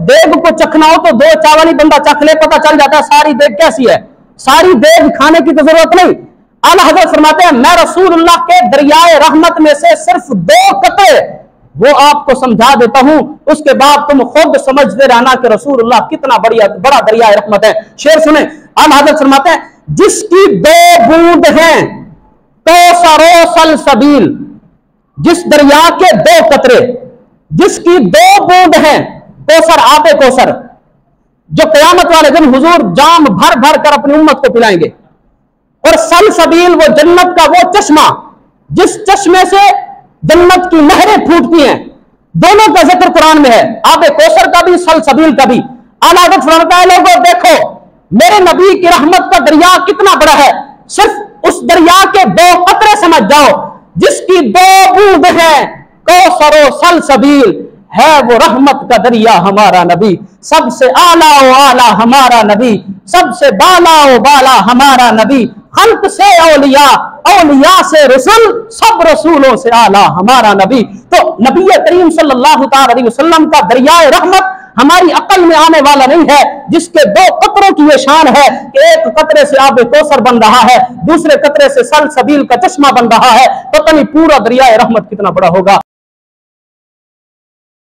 देग को चखना हो तो दो चावल ही बंदा चख ले, पता चल जाता है सारी देग कैसी है। सारी देग खाने की तो जरूरत नहीं। आला हज़रत फरमाते हैं मैं रसूलुल्लाह के दरियाए रहमत में से सिर्फ 2 कतरे वो आपको समझा देता हूं, उसके बाद तुम खुद समझते रहना कि रसूलुल्लाह कितना बड़ा दरियाए रहमत है। शेर सुने, आला हज़रत फरमाते हैं जिसकी 2 बूंद हैं कौसरो सलसबील, जिस दरिया के 2 कतरे, जिसकी 2 बूंद हैं कौसर आबे कौसर, जो कयामत वाले दिन हुजूर जाम भर भर कर अपनी उम्मत को पिलाएंगे, और सलसबील वो जन्नत का वो चश्मा जिस चश्मे से जन्नत की नहरें फूटती हैं, दोनों का जिक्र कुरान में है, आबे कौसर का भी सलसबील का भी। आला हज़रत फरमाता है लोगों देखो मेरे नबी की रहमत का दरिया कितना बड़ा है, सिर्फ उस दरिया के 2 कतरे समझ जाओ, जिसकी 2 बूंद है कौसरो सलसबील, है वो रहमत का दरिया हमारा नबी। सबसे आला ओ आला हमारा नबी, सबसे बाला ओ बाला हमारा नबी, खल्क से औलिया, औलिया से रसूल, सब रसूलों से आला हमारा नबी। तो नबी करीम सल्लल्लाहु अलैहि वसल्लम का दरियाए रहमत हमारी अकल में आने वाला नहीं है, जिसके 2 कतरों की ये शान है कि एक कतरे से आबे कौसर बन रहा है, दूसरे कतरे से सलसबील का चश्मा बन रहा है। पता नहीं पूरा दरियाए रहमत कितना बड़ा होगा।